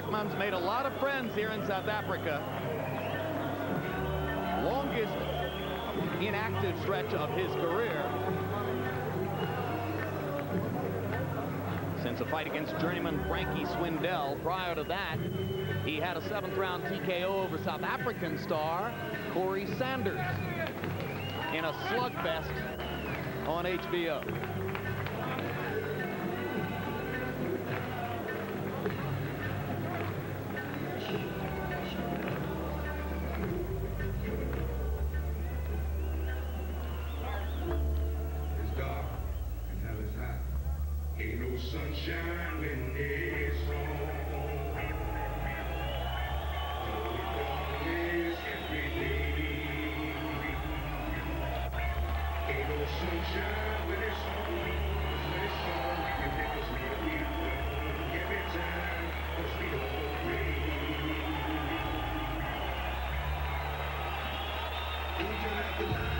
Rahman's made a lot of friends here in South Africa. Longest inactive stretch of his career since a fight against journeyman Frankie Swindell. Prior to that, he had a 7th-round TKO over South African star Corey Sanders in a slugfest on HBO. Sunshine when it's wrong. Darkness every day. Ain't no sunshine when it's on. When it's on, you make us feel we wrong. Every time, 'cause we don't pray. We turn out the light.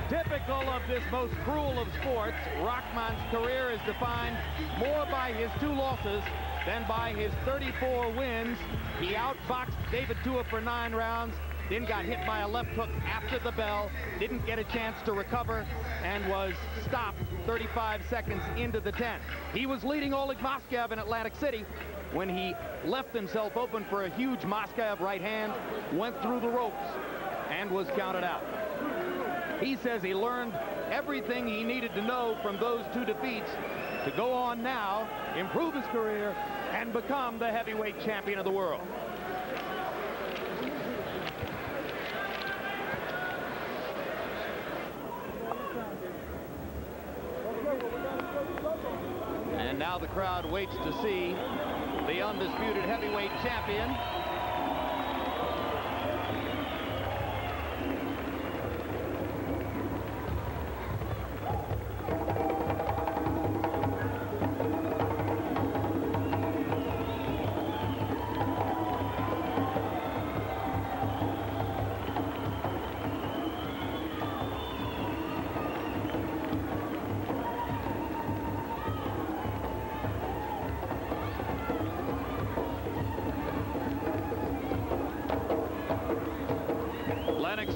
Typical of this most cruel of sports, Rahman's career is defined more by his 2 losses than by his 34 wins. He outboxed David Tua for 9 rounds, then got hit by a left hook after the bell, didn't get a chance to recover, and was stopped 35 seconds into the 10th. He was leading Oleg Moskaev in Atlantic City when he left himself open for a huge Moskaev right hand, went through the ropes, and was counted out. He says he learned everything he needed to know from those 2 defeats to go on now, improve his career, and become the heavyweight champion of the world. And now the crowd waits to see the undisputed heavyweight champion.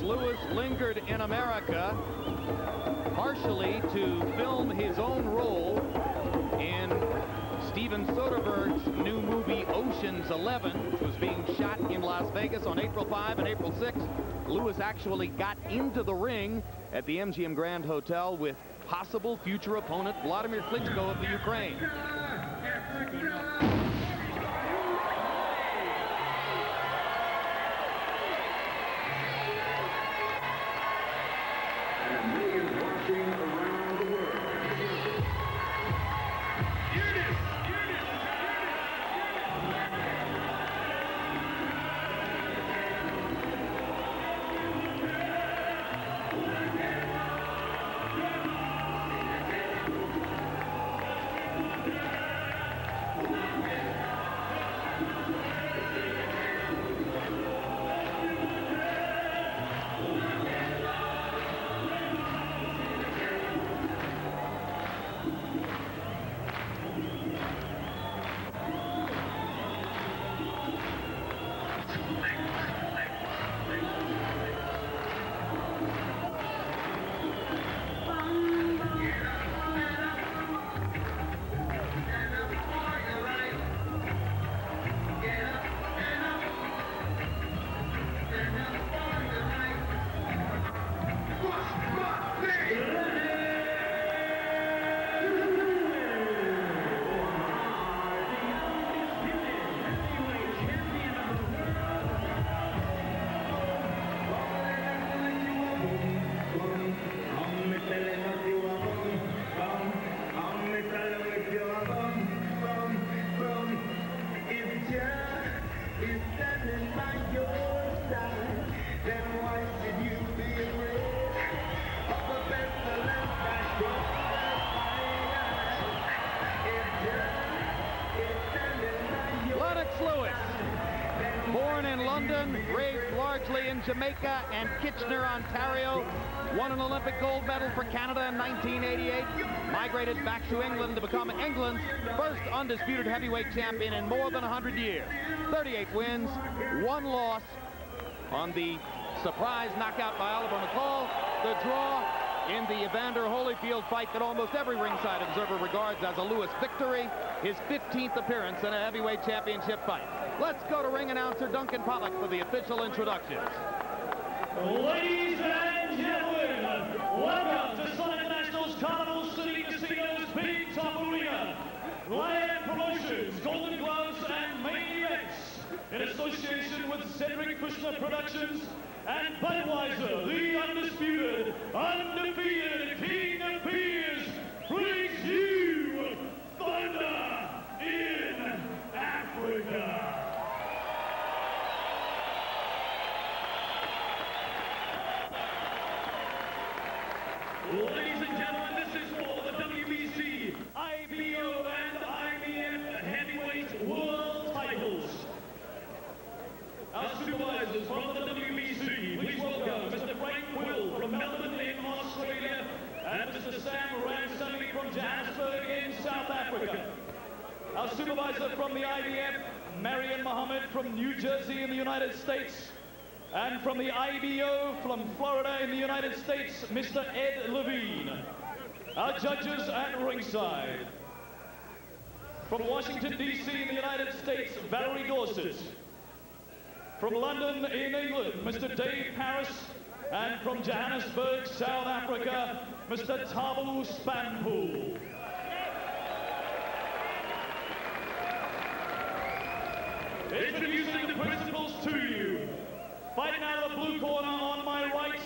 Lewis lingered in America partially to film his own role in Steven Soderbergh's new movie Ocean's 11, which was being shot in Las Vegas on April 5 and April 6. Lewis actually got into the ring at the MGM Grand Hotel with possible future opponent Vladimir Klitschko of the Ukraine. Around the world. previously in Jamaica and Kitchener, Ontario. Won an Olympic gold medal for Canada in 1988. Migrated back to England to become England's first undisputed heavyweight champion in more than 100 years. 38 wins, 1 loss on the surprise knockout by Oliver McCall. The draw in the Evander Holyfield fight that almost every ringside observer regards as a Lewis victory. His 15th appearance in a heavyweight championship fight. Let's go to ring announcer Duncan Pollock for the official introductions. Ladies and gentlemen, welcome to Sun International's Carnival City Casino's Big Top Arena. Land Promotions, Golden Gloves, and Main Events, in association with Cedric Kushner Productions and Budweiser, the undisputed, undefeated King of Beers, brings you Thunder in Africa. Ladies and gentlemen, this is for the WBC, IBO, and IBF heavyweight world titles. Our supervisors from the WBC, please welcome Mr. Frank Quill from Melbourne in Australia and Mr. Sam Ramsey from Johannesburg in South Africa. Our supervisor from the IBF, Marion Muhammad from New Jersey in the United States. And from the IBO from Florida in the United States, Mr. Ed Levine. Our judges at ringside. From Washington, D.C. in the United States, Valerie Dorset. From London in England, Mr. Dave Harris. And from Johannesburg, South Africa, Mr. Tabu Spanpool. Introducing the principals to you. Fighting out of the blue corner on my right,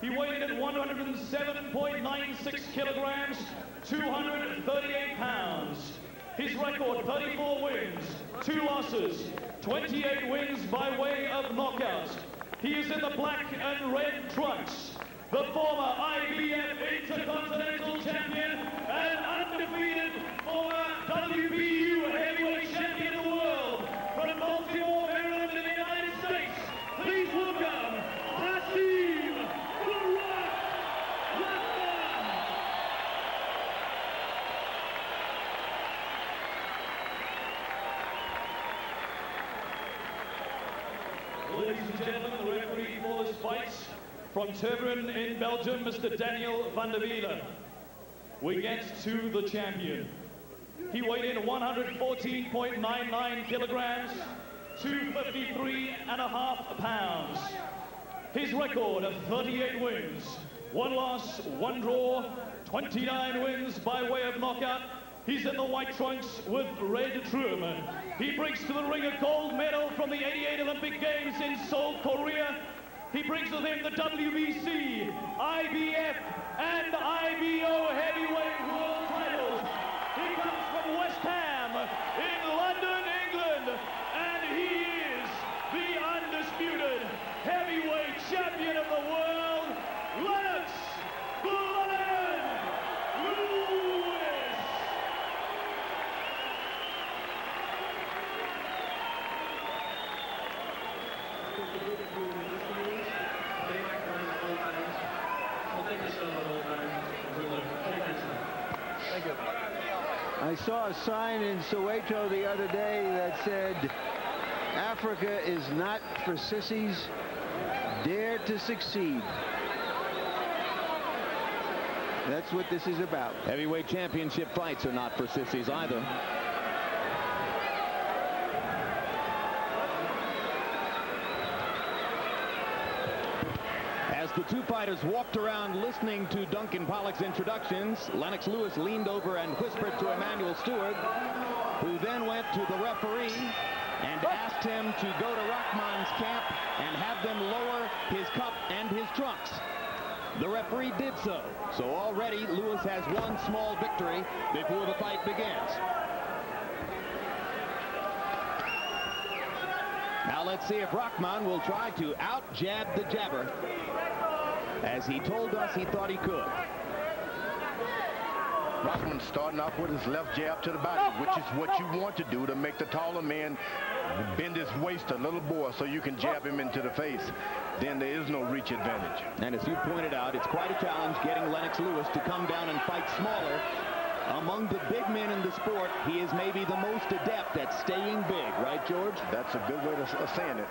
he weighed in at 107.96 kilograms, 238 pounds. His record, 34 wins, 2 losses, 28 wins by way of knockout. He is in the black and red trunks, the former IBF Intercontinental Champion and undefeated former WBU Heavyweight Champion of the world from Baltimore, Maryland in the United States. Please welcome Hasim Rahman. Ladies and gentlemen, the referee for this fight from Teveren in Belgium, Mr. Daniel van der Wielen. We get to the champion. He weighed in 114.99 kilograms, 253.5 pounds. His record of 38 wins, 1 loss, 1 draw, 29 wins by way of knockout. He's in the white trunks with red trim. He brings to the ring a gold medal from the '88 Olympic Games in Seoul, Korea. He brings with him the WBC, IBF, and IBO heavyweight world titles. He comes from West Ham in London, England, and he is the undisputed heavyweight champion of the world, Lennox the Lion Lewis. Thank you. I saw a sign in Soweto the other day that said, "Africa is not for sissies, dare to succeed." That's what this is about. Heavyweight championship fights are not for sissies either. As the two fighters walked around listening to Duncan Pollock's introductions, Lennox Lewis leaned over and whispered to Emmanuel Stewart, who then went to the referee and asked him to go to Rahman's camp and have them lower his cup and his trunks. The referee did so. So already Lewis has one small victory before the fight begins. Now let's see if Rahman will try to out-jab the jabber, as he told us he thought he could. Rahman starting off with his left jab to the body, which is what you want to do to make the taller man bend his waist a little more so you can jab him into the face. Then there is no reach advantage. And as you pointed out, it's quite a challenge getting Lennox Lewis to come down and fight smaller. Among the big men in the sport, he is maybe the most adept at staying big, right, George? That's a good way of saying it.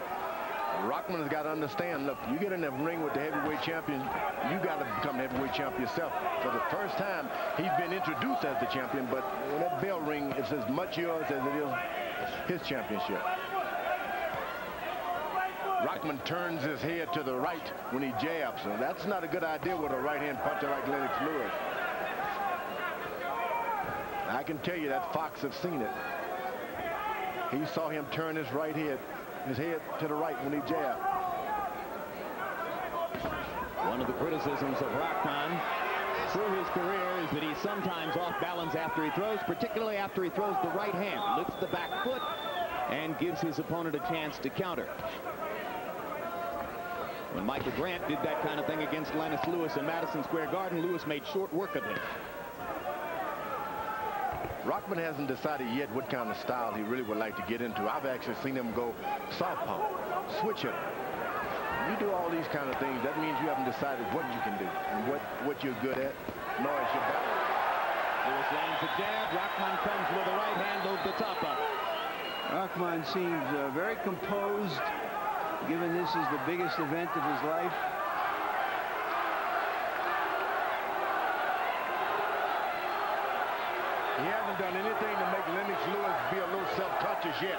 Rahman has got to understand, look, you get in the ring with the heavyweight champion, you got to become the heavyweight champion yourself. For the first time, he's been introduced as the champion, but when that bell ring, it's as much yours as it is his championship. Rahman turns his head to the right when he jabs, so that's not a good idea with a right-hand puncher like Lennox Lewis. I can tell you that Fox have seen it. He saw him turn his head to the right when he jabbed. One of the criticisms of Rahman through his career is that he's sometimes off balance after he throws, particularly after he throws the right hand, lifts the back foot, and gives his opponent a chance to counter. When Michael Grant did that kind of thing against Lennox Lewis in Madison Square Garden, Lewis made short work of him. Rahman hasn't decided yet what kind of style he really would like to get into. I've actually seen him go southpaw, switch it. You do all these kind of things, that means you haven't decided what you can do and what you're good at, nor is your battle. Lewis lands a jab. Rahman comes with a right hand over the top of it. Rahman seems very composed, given this is the biggest event of his life. He hasn't done anything to make Lennox Lewis be a little self-conscious yet.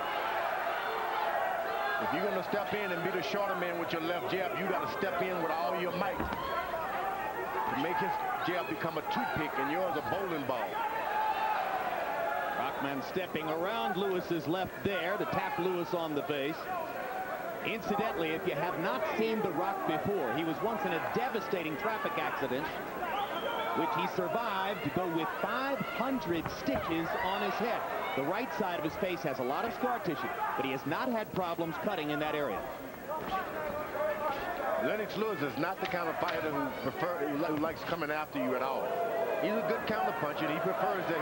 If you're going to step in and be the shorter man with your left jab, you got to step in with all your might to make his jab become a toothpick and yours a bowling ball. Rahman stepping around Lewis's left there to tap Lewis on the face. Incidentally, if you have not seen The Rock before, he was once in a devastating traffic accident, which he survived to go with 500 stitches on his head. The right side of his face has a lot of scar tissue, but he has not had problems cutting in that area. Lennox Lewis is not the kind of fighter who likes coming after you at all. He's a good counterpuncher, and he prefers that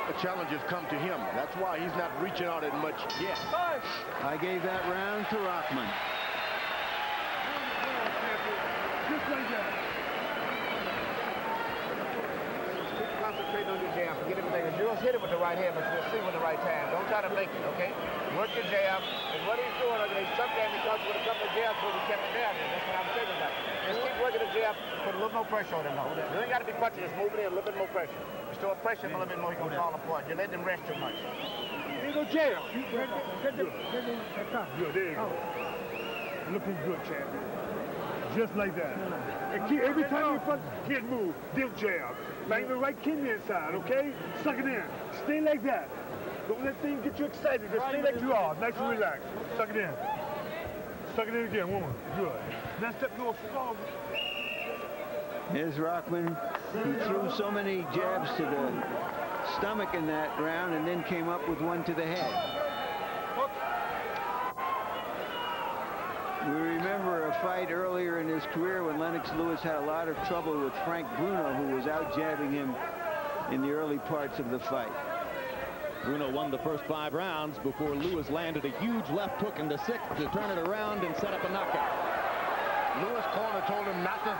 the challengers come to him. That's why he's not reaching out as much yet. I gave that round to Rahman. Just like that. Concentrate on your jab. Forget everything. You'll hit it with the right hand, but you'll see with the right hand. Don't try to make it, okay? Work your jab. And what he's doing, sometimes he comes with a couple of jabs where we kept him down there. That's what I'm saying about it. Just keep working the jab. Put a little more pressure on him now. You ain't got to be punching. Just move it in a little bit more pressure. Restore pressure a little bit more. He's going to fall apart. You're letting him rest too much. Ain't no jab. Good. There you go. Looking good, champion. Just like that. And keep, every time you punch, can't move. Then jab. Bang the right kidney inside, okay? Suck it in. Stay like that. Don't let things get you excited. Just stay like you are. Nice and relaxed. Suck it in. Suck it in again. One more. Good. Next step, go strong. Here's Rahman. He threw so many jabs to the stomach in that round and then came up with one to the head. We remember a fight earlier in his career when Lennox Lewis had a lot of trouble with Frank Bruno, who was out jabbing him in the early parts of the fight. Bruno won the first 5 rounds before Lewis landed a huge left hook in the 6th to turn it around and set up a knockout. Lewis' corner told him not to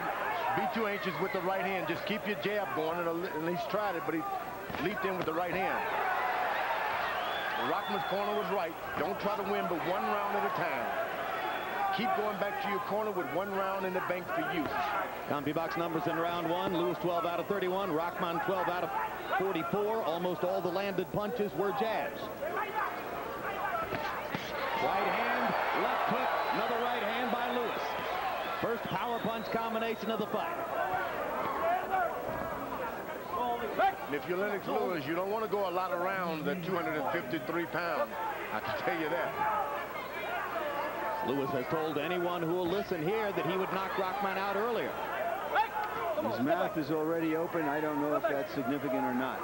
be too anxious with the right hand. Just keep your jab going, and he's tried it, but he leaped in with the right hand. Rahman's corner was right. Don't try to win but one round at a time. Keep going back to your corner with 1 round in the bank for use. CompuBox numbers in round 1. Lewis 12 out of 31. Rahman 12 out of 44. Almost all the landed punches were jabs. Right hand, left hook, another right hand by Lewis. First power punch combination of the fight. And if you're Lennox Lewis, you don't want to go a lot of rounds at 253 pounds. I can tell you that. Lewis has told anyone who will listen here that he would knock Rahman out earlier. His mouth is already open. I don't know if that's significant or not.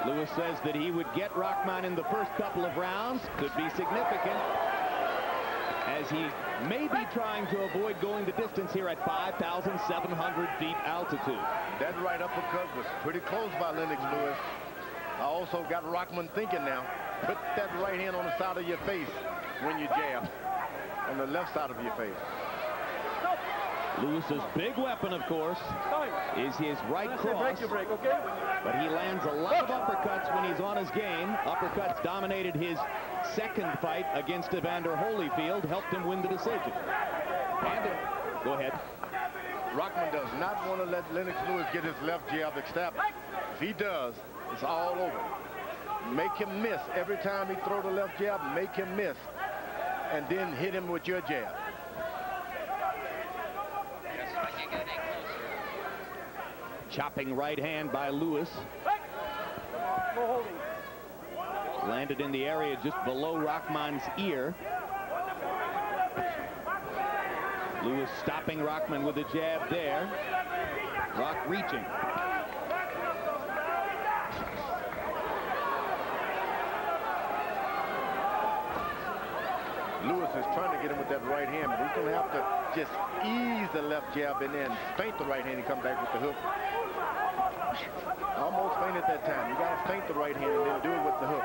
Lewis says that he would get Rahman in the first couple of rounds. Could be significant. as he may be trying to avoid going the distance here at 5,700 feet altitude. That right uppercut was pretty close by Lennox Lewis. I also got Rahman thinking now. Put that right hand on the side of your face when you jab. On the left side of your face. Lewis's big weapon, of course, is his right cross. But he lands a lot of uppercuts when he's on his game. Uppercuts dominated his second fight against Evander Holyfield, helped him win the decision. And go ahead. Rahman does not want to let Lennox Lewis get his left jab established. If he does, it's all over. Make him miss every time he throws the left jab. Make him miss, and then hit him with your jab. Chopping right hand by Lewis. Landed in the area just below Rahman's ear. Lewis stopping Rahman with a jab there. Rock reaching. Lewis is trying to get him with that right hand, but he's going to have to just ease the left jab and then feint the right hand and come back with the hook. Almost feinted that time. You got to feint the right hand and then do it with the hook.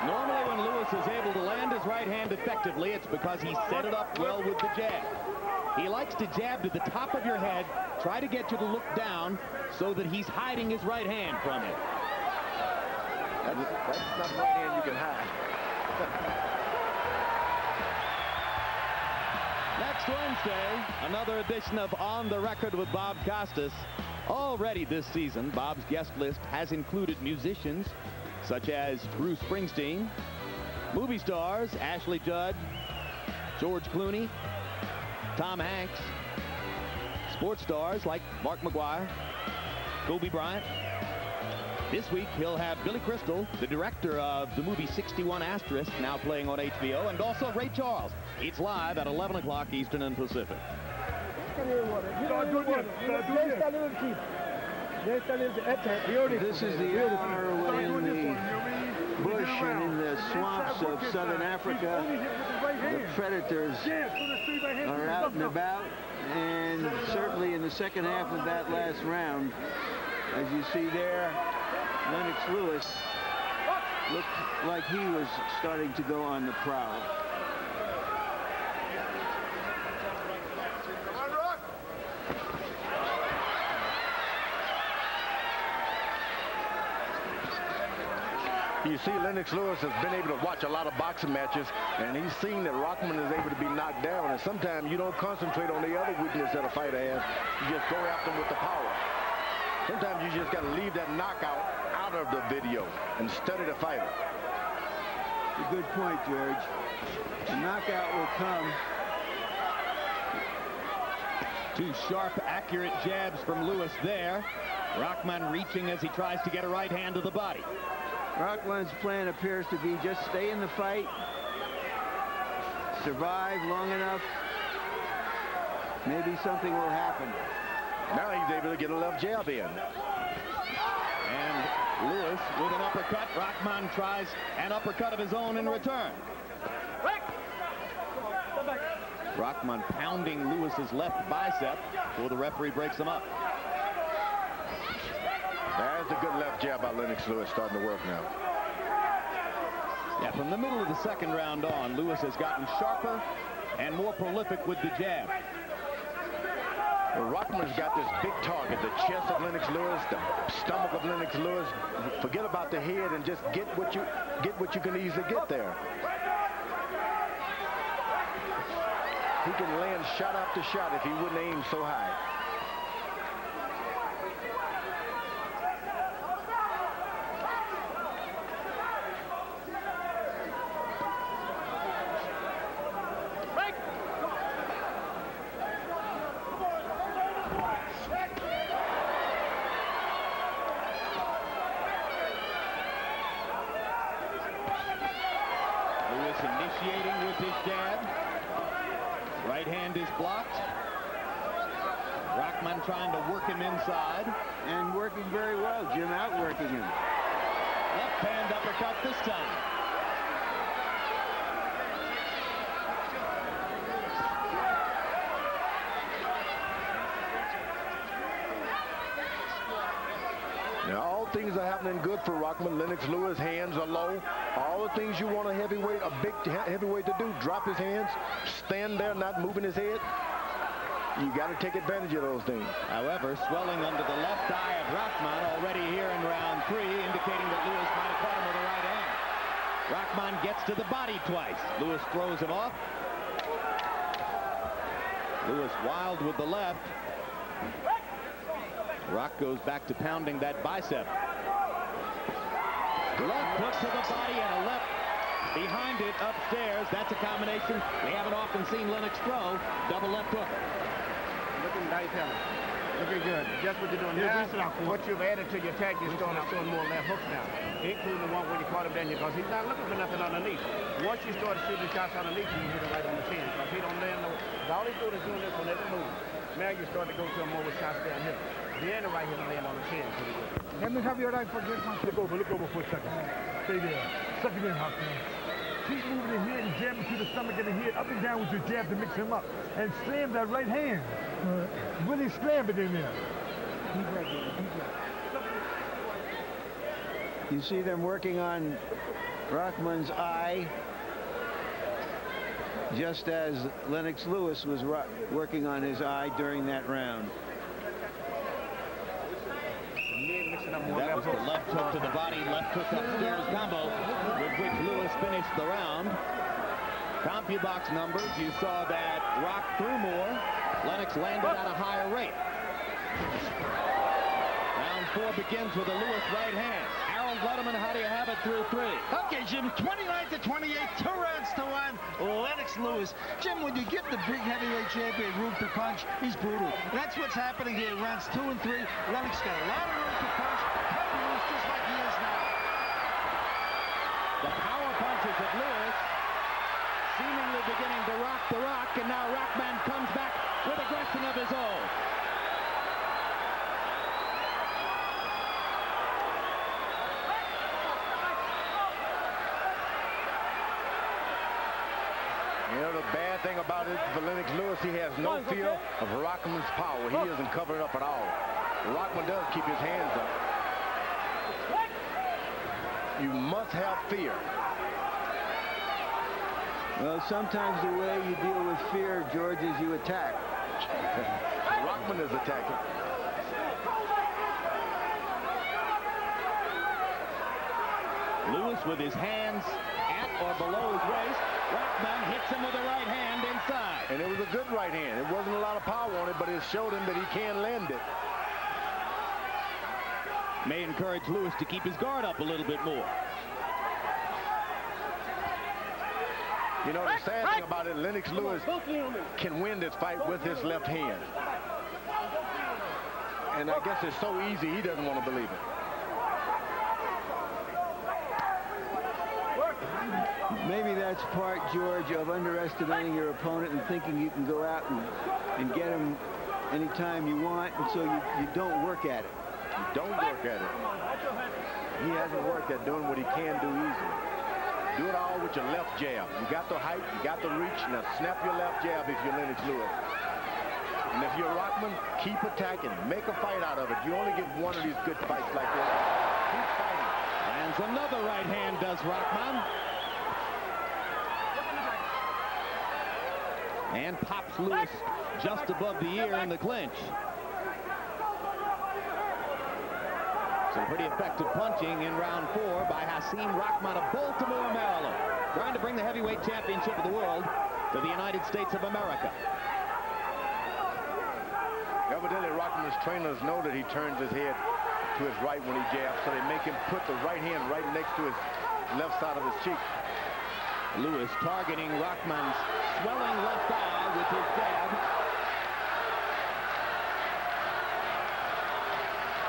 Normally when Lewis is able to land his right hand effectively, it's because he set it up well with the jab. He likes to jab to the top of your head, try to get you to look down so that he's hiding his right hand from you. That's not right hand you can hide. Next Wednesday, another edition of On the Record with Bob Costas. Already this season, Bob's guest list has included musicians such as Bruce Springsteen, movie stars Ashley Judd, George Clooney, Tom Hanks, sports stars like Mark McGuire, Kobe Bryant. This week, he'll have Billy Crystal, the director of the movie 61 Asterisk, now playing on HBO, and also Ray Charles. It's live at 11 o'clock Eastern and Pacific. This is the hour when in the bush and in the swamps of southern Africa, the predators are out and about, and certainly in the second half of that last round, as you see there, Lennox Lewis looked like he was starting to go on the prowl. You see, Lennox Lewis has been able to watch a lot of boxing matches, and he's seen that Rahman is able to be knocked down, and sometimes you don't concentrate on the other weakness that a fighter has. You just go after him with the power. Sometimes you just got to leave that knockout out of the video and study the fighter. It's a good point, George. The knockout will come. Two sharp, accurate jabs from Lewis there. Rahman reaching as he tries to get a right hand to the body. Rahman's plan appears to be just stay in the fight, survive long enough, maybe something will happen. Now he's able to get a left jab in. And Lewis with an uppercut. Rahman tries an uppercut of his own in return. Rahman pounding Lewis's left bicep before the referee breaks him up. There's a good left jab by Lennox Lewis starting to work now. Yeah, from the middle of the second round on, Lewis has gotten sharper and more prolific with the jab. Well, Rahman's got this big target, the chest of Lennox Lewis, the stomach of Lennox Lewis. Forget about the head and just get what you can easily get there. He can land shot after shot if he wouldn't aim so high. Initiating with his jab. Right hand is blocked. Rahman trying to work him inside. And working very well, Jim, outworking him. Left hand uppercut this time. things are happening good for Rahman. Lennox Lewis, hands are low. All the things you want a heavyweight, a big heavyweight to do. Drop his hands, stand there, not moving his head. You got to take advantage of those things. However, swelling under the left eye of Rahman already here in round 3, indicating that Lewis might have caught him with the right hand. Rahman gets to the body twice. Lewis throws him off. Lewis wild with the left. Rock goes back to pounding that bicep. Left hook to the body and a left behind it upstairs. That's a combination we haven't often seen Lennox throw. Double left hook. Looking nice, looking good. Just what you're doing now. What you've added to your attack, you're throwing more left hooks now, including the one where you caught him down here, because he's not looking for nothing underneath. Once you start shooting shots underneath, you hit it right on the chin, because he don't land no. All he's doing is doing this on every move. Now you start to go to him more with shots down here. Then the right hand land on the chin. Let me have your right foot. Look over for a second. Stay there. Suck it in, Rahman. Keep moving the head and jabbing to the stomach and the head, up and down with your jab to mix him up. And slam that right hand. Really slam it in there. You see them working on Rahman's eye, just as Lennox Lewis was working on his eye during that round. That was the left hook to the body, left hook upstairs combo, with which Lewis finished the round. CompuBox numbers, you saw that Rock threw more. Lennox landed at a higher rate. Round 4 begins with a Lewis right hand. Harold Letterman, how do you have it through 3? Okay, Jim, 29-28, 2 rounds to 1. Lennox Lewis. Jim, when you give the big heavyweight champion room to punch, he's brutal. That's what's happening here. Rounds 2 and 3. Lennox got a lot of room to punch. Heavy loose just like he is now. The power punches of Lewis seemingly beginning to rock the Rock, and now Rahman comes back with aggression of his own. You know, the bad thing about it for Lennox Lewis, he has no fear of Rahman's power. He isn't covered up at all. Rahman does keep his hands up. You must have fear. Well, sometimes the way you deal with fear, George, is you attack. Rahman is attacking. Lewis with his hands at or below his waist. Rahman hits him with the right hand inside. And it was a good right hand. It wasn't a lot of power on it, but it showed him that he can land it. May encourage Lewis to keep his guard up a little bit more. You know, the sad thing about it, Lennox Lewis can win this fight with his left hand. And I guess it's so easy, he doesn't want to believe it. Maybe that's part, George, of underestimating your opponent and thinking you can go out and get him anytime you want, and so you don't work at it. You don't work at it. He hasn't worked at doing what he can do easily. Do it all with your left jab. You got the height, you got the reach. Now snap your left jab if you're Lennox Lewis. And if you're Rahman, keep attacking. Make a fight out of it. You only get one of these good fights like this. Keep fighting. Lands another right hand, does Rahman. And pops Lewis just above the ear in the clinch. Some pretty effective punching in round 4 by Hasim Rahman of Baltimore, Maryland, trying to bring the heavyweight championship of the world to the United States of America. Evidently, Rahman's trainers know that he turns his head to his right when he jabs, so they make him put the right hand right next to his left side of his cheek. Lewis targeting Rahman's swelling left eye with his jab.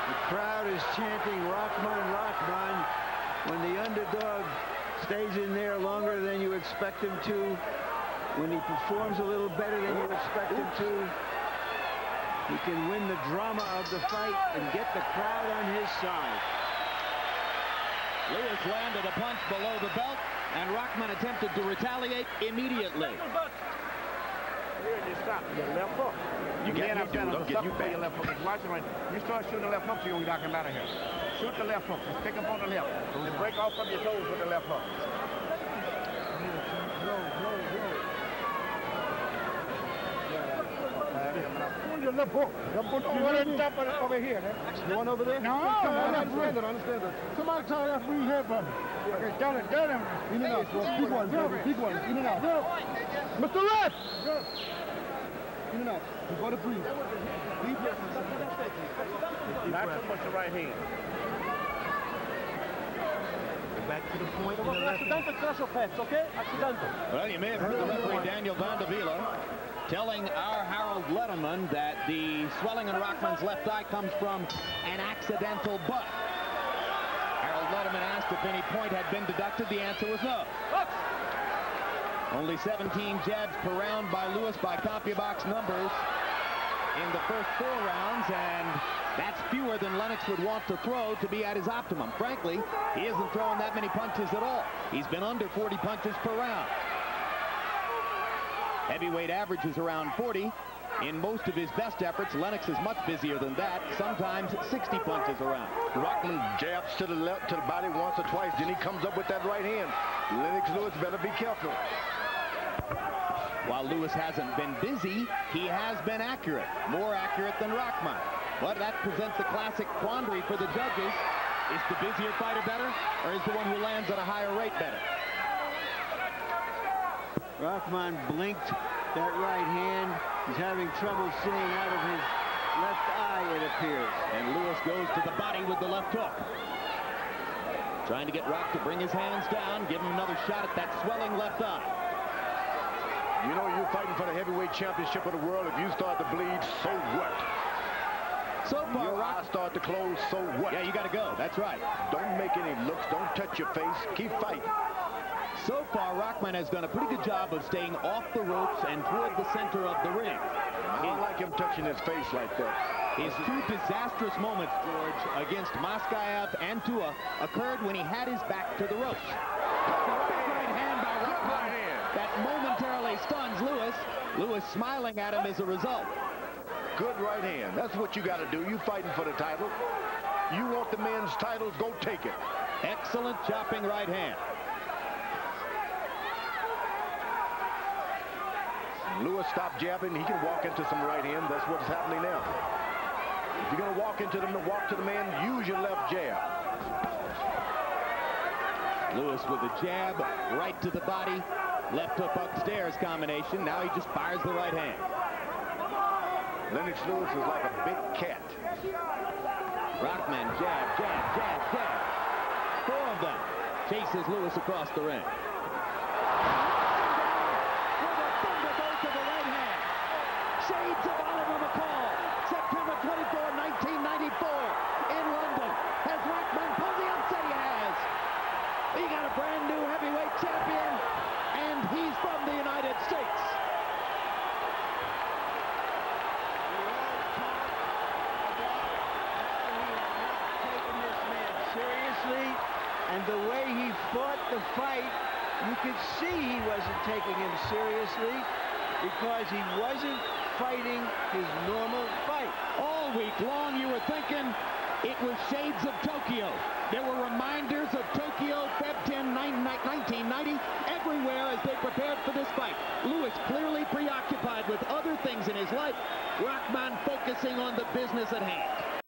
The crowd is chanting Rahman, Rahman. When the underdog stays in there longer than you expect him to, when he performs a little better than you expect him to, he can win the drama of the fight and get the crowd on his side. Lewis landed a punch below the belt, and Rahman attempted to retaliate immediately. Here you stop. Your left hook. You get you back. Your left hook. Watch it. When you start shooting the left hook, you're going to knock him out of here. Shoot the left hook. Just pick up on the left. And break off from your toes with the left hook. Your left hook. Over here. You want over there? No, I understand it. Somebody tell that free head button. Okay, tell him. In and out. Keep one. In and out. Mr. Left! In and out. You got to breathe. Not so much the right hand. Back to the point. Accidental crucial pets, okay? Accidental. Well, you may have heard the referee Daniel Vandevila telling our Harold Letterman that the swelling in Rahman's left eye comes from an accidental butt. Harold Letterman asked if any point had been deducted. The answer was no. Only 17 jabs per round by Lewis by CompuBox numbers in the first 4 rounds, and that's fewer than Lennox would want to throw to be at his optimum. Frankly, he isn't throwing that many punches at all. He's been under 40 punches per round. Heavyweight average is around 40. In most of his best efforts, Lennox is much busier than that, sometimes 60 punches a round. Rahman jabs to the left, to the body once or twice, then he comes up with that right hand. Lennox Lewis better be careful. While Lewis hasn't been busy, he has been accurate, more accurate than Rahman. But that presents a classic quandary for the judges. Is the busier fighter better, or is the one who lands at a higher rate better? Rahman blinked that right hand. He's having trouble seeing out of his left eye, it appears. And Lewis goes to the body with the left hook. Trying to get Rock to bring his hands down, give him another shot at that swelling left eye. You know, you're fighting for the heavyweight championship of the world. If you start to bleed, so what? So far, your eyes start to close, so what? Yeah, you got to go. That's right. Don't make any looks. Don't touch your face. Keep fighting. So far, Rahman has done a pretty good job of staying off the ropes and toward the center of the ring. I don't like him touching his face like that. His 2 disastrous moments, George, against Moskayev and Tua occurred when he had his back to the ropes. Right hand by Rahman that momentarily stuns Lewis. Lewis smiling at him as a result. Good right hand. That's what you got to do. You fighting for the title. You want the men's titles, go take it. Excellent chopping right hand. Lewis stopped jabbing. He can walk into some right hand. That's what's happening now. If you're going to walk to the man, use your left jab. Lewis with a jab right to the body. Left hook upstairs combination. Now he just fires the right hand. Lennox Lewis is like a big cat. Rahman jab, jab, jab, jab. 4 of them. Chases Lewis across the ring. Shades of Oliver McCall, September 24, 1994, in London. Has Rahman pulled the upset? He has. He got a brand new heavyweight champion, and he's from the United States. Seriously, and the way he fought the fight, you could see he wasn't taking him seriously because he wasn't fighting his normal fight. All week long you were thinking it was shades of Tokyo. There were reminders of Tokyo, Feb 10, 1990, everywhere as they prepared for this fight. Lewis clearly preoccupied with other things in his life. Rahman focusing on the business at hand.